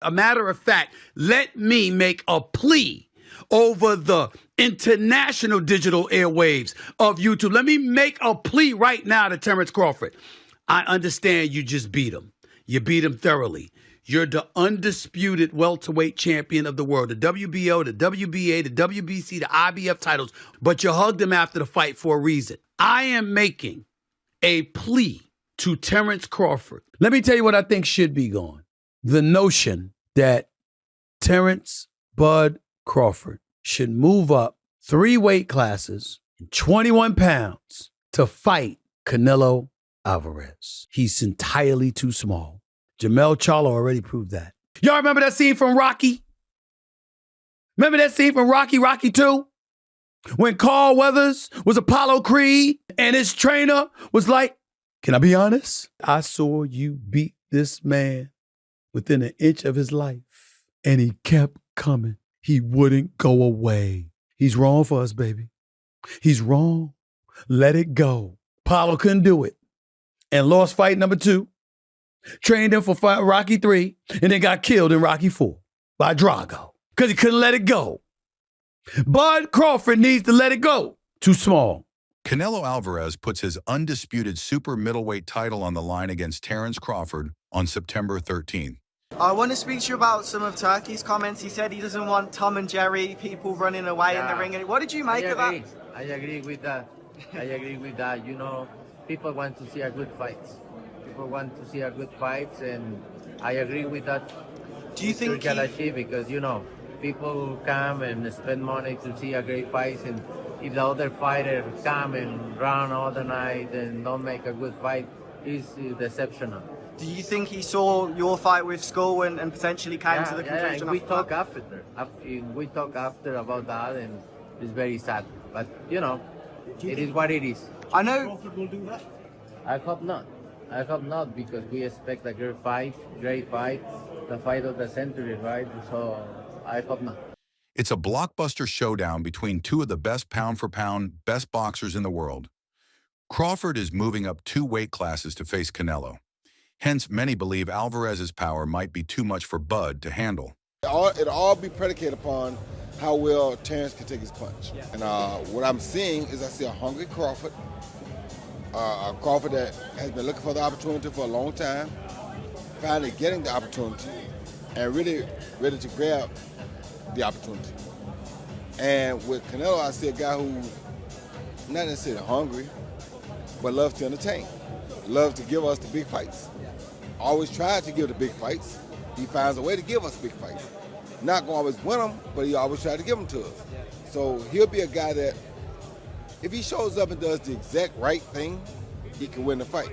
A matter of fact, let me make a plea over the international digital airwaves of YouTube. Let me make a plea right now to Terence Crawford. I understand you just beat him. You beat him thoroughly. You're the undisputed welterweight champion of the world, the WBO, the WBA, the WBC, the IBF titles, but you hugged him after the fight for a reason. I am making a plea to Terence Crawford. Let me tell you what I think should be gone. The notion that Terence Bud Crawford should move up 3 weight classes, 21 pounds, to fight Canelo Alvarez. He's entirely too small. Jermell Charlo already proved that. Y'all remember that scene from Rocky? Remember that scene from Rocky 2? When Carl Weathers was Apollo Creed and his trainer was like, can I be honest? I saw you beat this man within an inch of his life, and he kept coming. He wouldn't go away. He's wrong for us, baby. He's wrong. Let it go. Apollo couldn't do it and lost fight number 2. Trained him for Rocky 3 and then got killed in Rocky 4 by Drago because he couldn't let it go. Bud Crawford needs to let it go. Too small. Canelo Alvarez puts his undisputed super middleweight title on the line against Terence Crawford on September 13th. I want to speak to you about some of Turkey's comments. He said he doesn't want Tom and Jerry, people running away in the ring. What did you make of that? I agree with that. You know, people want to see a good fight. People want to see a good fight, and I agree with that. Do you think because, you know, people come and spend money to see a great fight, and if the other fighter come and run all the night and don't make a good fight, it's deceptional. Do you think he saw your fight with Skull and potentially came to the conclusion? And we talk after. We talk after about that, and it's very sad. But, you know, it is what it is. I know. Crawford will do that? I hope not. I hope not, because we expect a great fight, the fight of the century, right? So I hope not. It's a blockbuster showdown between 2 of the best pound-for-pound, best boxers in the world. Crawford is moving up 2 weight classes to face Canelo. Hence, many believe Alvarez's power might be too much for Bud to handle. It'll all be predicated upon how well Terence can take his punch. Yeah. And what I'm seeing is I see a hungry Crawford, a Crawford that has been looking for the opportunity for a long time, finally getting the opportunity, and really ready to grab the opportunity. And with Canelo, I see a guy who, not necessarily hungry, but loves to entertain, loves to give us the big fights. Always tries to give the big fights. He finds a way to give us big fights. Not going to always win them, but he always tries to give them to us. So he'll be a guy that, if he shows up and does the exact right thing, he can win the fight.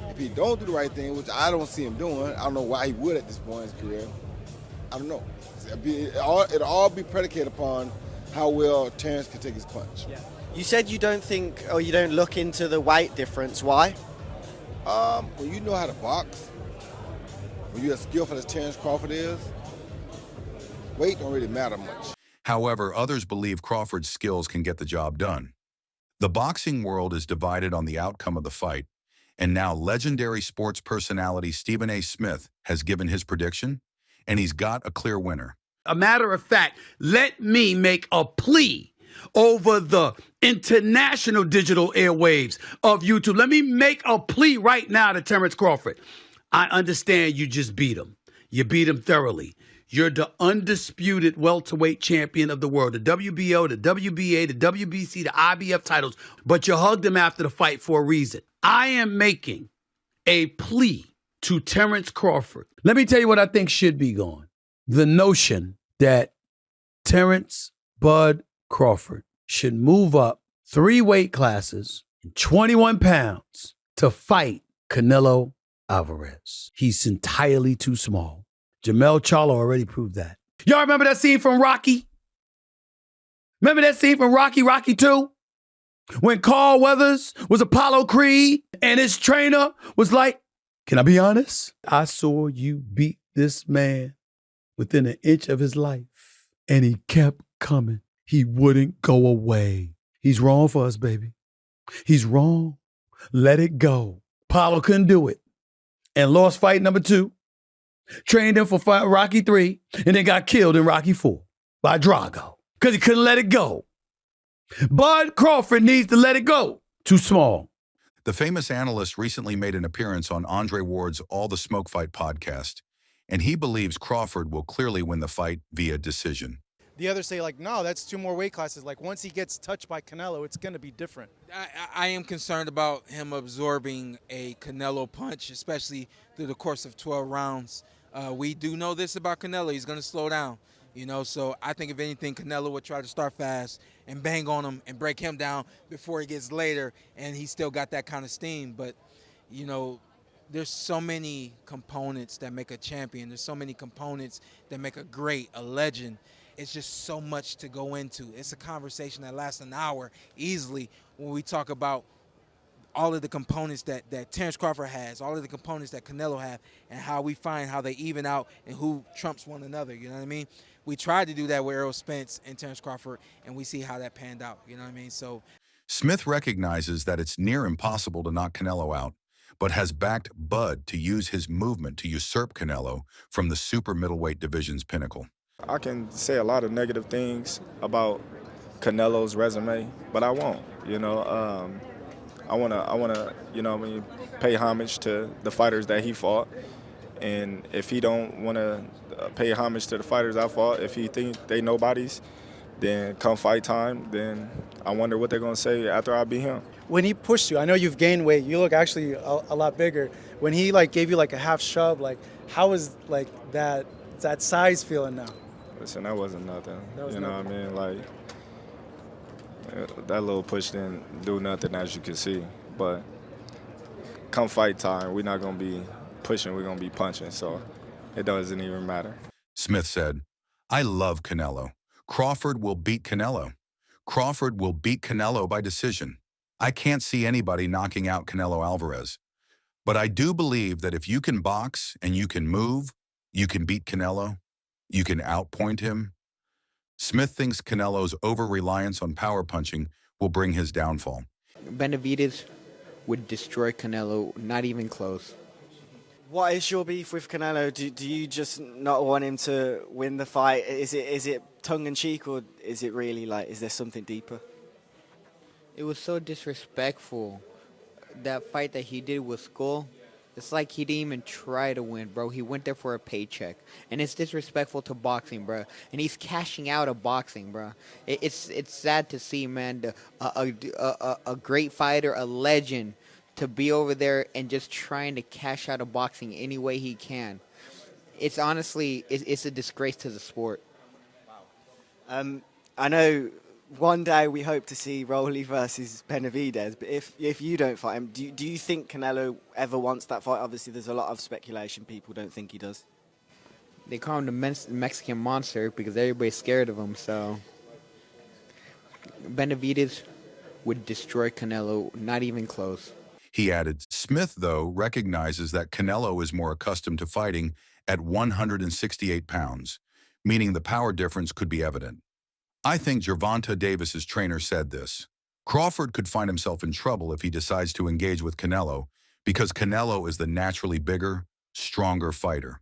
If he don't do the right thing, which I don't see him doing, I don't know why he would at this point in his career. I don't know. It'll all be predicated upon how well Terence can take his punch. Yeah. You said you don't think, or you don't look into the weight difference. Why? When you know how to box, when you're as skillful as Terence Crawford is, weight don't really matter much. However, others believe Crawford's skills can get the job done. The boxing world is divided on the outcome of the fight, and now legendary sports personality Stephen A. Smith has given his prediction, and he's got a clear winner. A matter of fact, let me make a plea over the international digital airwaves of YouTube. Let me make a plea right now to Terence Crawford. I understand you just beat him. You beat him thoroughly. You're the undisputed welterweight champion of the world, the WBO, the WBA, the WBC, the IBF titles, but you hugged him after the fight for a reason. I am making a plea to Terence Crawford. Let me tell you what I think should be gone. The notion that Terence Bud Crawford should move up 3 weight classes, 21 pounds, to fight Canelo Alvarez. He's entirely too small. Jermell Charlo already proved that. Y'all remember that scene from Rocky? Remember that scene from Rocky 2? When Carl Weathers was Apollo Creed and his trainer was like, can I be honest? I saw you beat this man within an inch of his life, and he kept coming. He wouldn't go away. He's wrong for us, baby. He's wrong. Let it go. Apollo couldn't do it and lost fight number 2. trained him for Rocky 3, and then got killed in Rocky 4 by Drago because he couldn't let it go. Bud Crawford needs to let it go. Too small. The famous analyst recently made an appearance on Andre Ward's All the Smoke Fight podcast, and he believes Crawford will clearly win the fight via decision. The others say, like, no, that's 2 more weight classes. Like, once he gets touched by Canelo, it's going to be different. I am concerned about him absorbing a Canelo punch, especially through the course of 12 rounds. We do know this about Canelo. He's going to slow down, so I think if anything, Canelo would try to start fast and bang on him and break him down before he gets later, and he's still got that kind of steam. But, there's so many components that make a champion. There's so many components that make a great, a legend. It's just so much to go into. It's a conversation that lasts an hour easily when we talk about all of the components that Terence Crawford has, all of the components that Canelo have, and how we find how they even out and who trumps one another, you know what I mean? We tried to do that with Errol Spence and Terence Crawford, and we see how that panned out, you know what I mean? So Smith recognizes that it's near impossible to knock Canelo out, but has backed Bud to use his movement to usurp Canelo from the super middleweight division's pinnacle. I can say a lot of negative things about Canelo's resume, but I won't. I wanna, pay homage to the fighters that he fought. And if he don't want to pay homage to the fighters I fought, if he think they nobodies, then come fight time, then I wonder what they're gonna say after I beat him. When he pushed you, I know you've gained weight. You look actually a lot bigger. When he gave you a half shove, how was that size feeling now? Listen, that wasn't nothing. That What I mean? That little push didn't do nothing, as you can see. But come fight time, we're not gonna be pushing, we're gonna be punching. So it doesn't even matter. Smith said, "I love Canelo. Crawford will beat Canelo. Crawford will beat Canelo by decision. I can't see anybody knocking out Canelo Alvarez. But I do believe that if you can box and you can move, you can beat Canelo. You can outpoint him." Smith thinks Canelo's over-reliance on power punching will bring his downfall. Benavidez would destroy Canelo, not even close. What is your beef with Canelo? Do you just not want him to win the fight? Is it tongue-in-cheek, or is it really is there something deeper? It was so disrespectful. That fight that he did with Skull, it's like he didn't even try to win, bro. He went there for a paycheck. And it's disrespectful to boxing, bro. And he's cashing out of boxing, bro. It's sad to see, man, a great fighter, a legend, to be over there and just trying to cash out of boxing any way he can. It's honestly, it's a disgrace to the sport. I know one day we hope to see Rolly versus Benavidez, but if you don't fight him, do you think Canelo ever wants that fight? Obviously, there's a lot of speculation. People don't think he does. They call him the Mexican monster because everybody's scared of him, so Benavidez would destroy Canelo, not even close. He added, Smith, though, recognizes that Canelo is more accustomed to fighting at 168 pounds, meaning the power difference could be evident. I think Gervonta Davis's trainer said this. Crawford could find himself in trouble if he decides to engage with Canelo because Canelo is the naturally bigger, stronger fighter.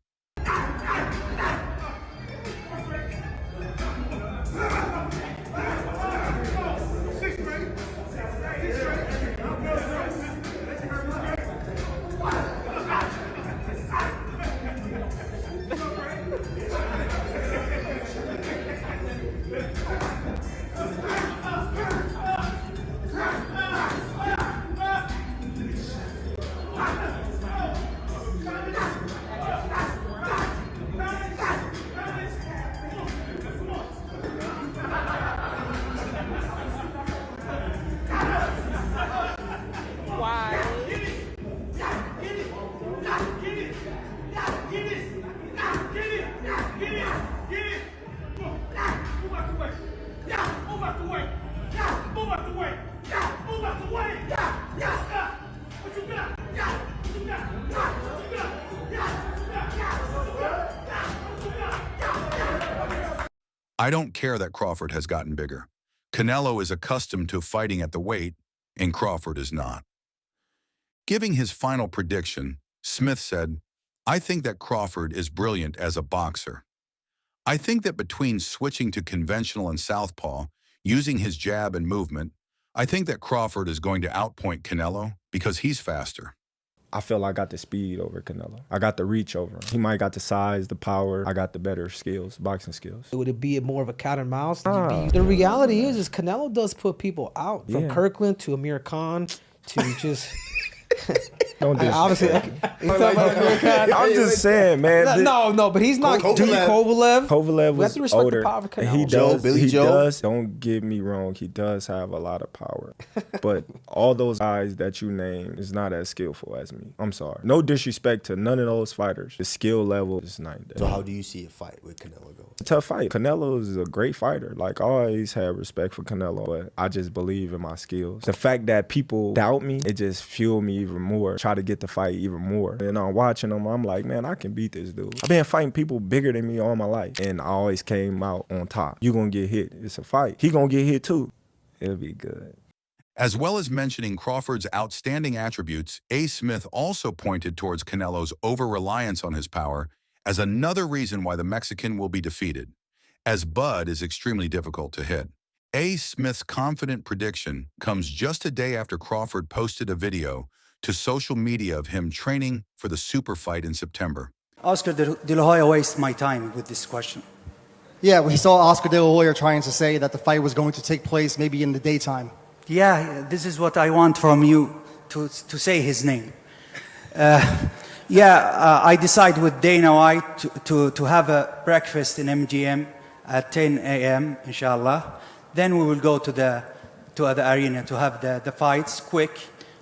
I don't care that Crawford has gotten bigger. Canelo is accustomed to fighting at the weight, and Crawford is not. Giving his final prediction, Smith said, I think that Crawford is brilliant as a boxer. I think that between switching to conventional and southpaw, using his jab and movement, I think that Crawford is going to outpoint Canelo because he's faster. I feel I got the speed over Canelo. I got the reach over him. He might got the size, the power. I got the better skills, boxing skills. Would it be more of a cat and mouse? The reality is Canelo does put people out. From Kirkland to Amir Khan to just... Don't obviously, I'm just saying, man. No, but he's not. Kovalev. Kovalev We have to was respect older. the power of Canelo. He does. Don't get me wrong. He does have a lot of power, but all those guys that you name is not as skillful as me. I'm sorry. No disrespect to none of those fighters. The skill level is not there. So how do you see a fight with Canelo go? A tough fight. Canelo is a great fighter. Like, I always had respect for Canelo, but I just believe in my skills. The fact that people doubt me, it just fueled me even more. Try to get the fight even more. And I'm watching him, I'm like, man, I can beat this dude. I've been fighting people bigger than me all my life, and I always came out on top. You gonna get hit. It's a fight. He gonna get hit too. It'll be good. As well as mentioning Crawford's outstanding attributes, A. Smith also pointed towards Canelo's over-reliance on his power as another reason why the Mexican will be defeated, as Bud is extremely difficult to hit. A. Smith's confident prediction comes just a day after Crawford posted a video to social media of him training for the super fight in September. Oscar De La Hoya wasted my time with this question. Yeah, we saw Oscar De La Hoya trying to say that the fight was going to take place maybe in the daytime. Yeah, this is what I want from you, to say his name. I decide with Dana White to have a breakfast in MGM at 10 a.m., inshallah. Then we will go to the arena to have the fights quick.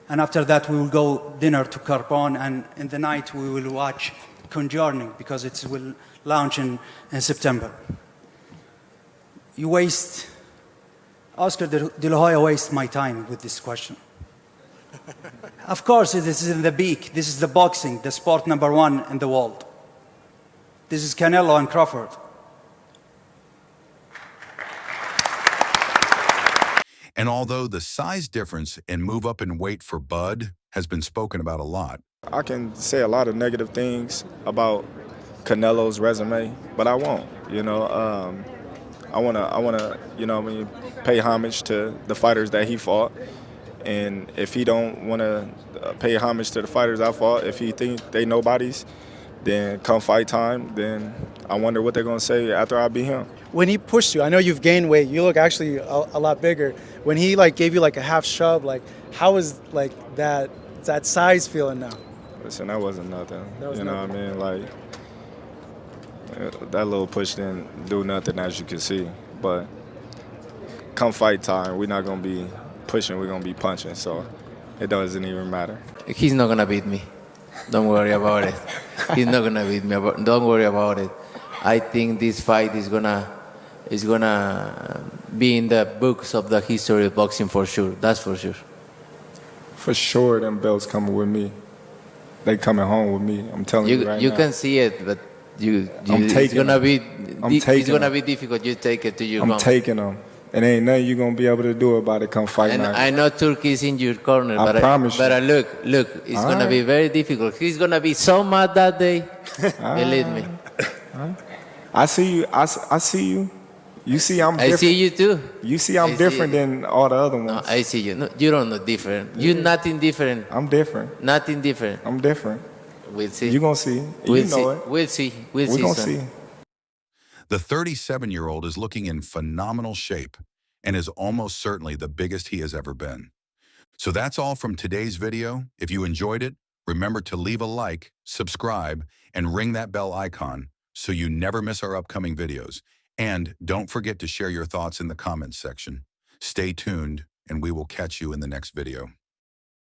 And after that, we will go dinner to Carbon, and in the night we will watch Conjuring because it will launch in September. Oscar De La Hoya wastes my time with this question. Of course, this is in the peak. This is the boxing, the sport #1 in the world. This is Canelo and Crawford. And although the size difference and move up in weight for Bud has been spoken about a lot, I can say a lot of negative things about Canelo's resume, but I won't. I wanna, pay homage to the fighters that he fought. And if he don't wanna pay homage to the fighters I fought, if he think they nobodies, then come fight time, then I wonder what they're gonna say after I beat him. When he pushed you, I know you've gained weight. You look actually a lot bigger. When he gave you a half shove, how is that size feeling now? Listen, that wasn't nothing. That What I mean? That little push didn't do nothing, as you can see. But come fight time, we're not gonna be pushing, we're gonna be punching. So it doesn't even matter. He's not gonna beat me. Don't worry about it. He's not gonna beat me. Don't worry about it. I think this fight is gonna be in the books of the history of boxing for sure. That's for sure. For sure, them belts coming with me. They coming home with me. I'm telling you right now. You can see it, but it's gonna be difficult. You take it to your home. I'm taking them. And ain't nothing you gonna be able to do about it come fight night. I know Turkey is in your corner, I promise you. But look, it's gonna be very difficult. He's gonna be so mad that day. Believe me. I see you. I see you. You see I'm different. I see you too. You see I'm different than all the other ones. No, I see you. No, you don't know different. You're nothing different. I'm different. Nothing different. I'm different. We'll see. You're gonna see. We'll you know see. it. We'll see. We're gonna see. the 37-year-old is looking in phenomenal shape and is almost certainly the biggest he has ever been. So that's all from today's video. If you enjoyed it, remember to leave a like, subscribe, and ring that bell icon so you never miss our upcoming videos. And don't forget to share your thoughts in the comments section. Stay tuned, and we will catch you in the next video.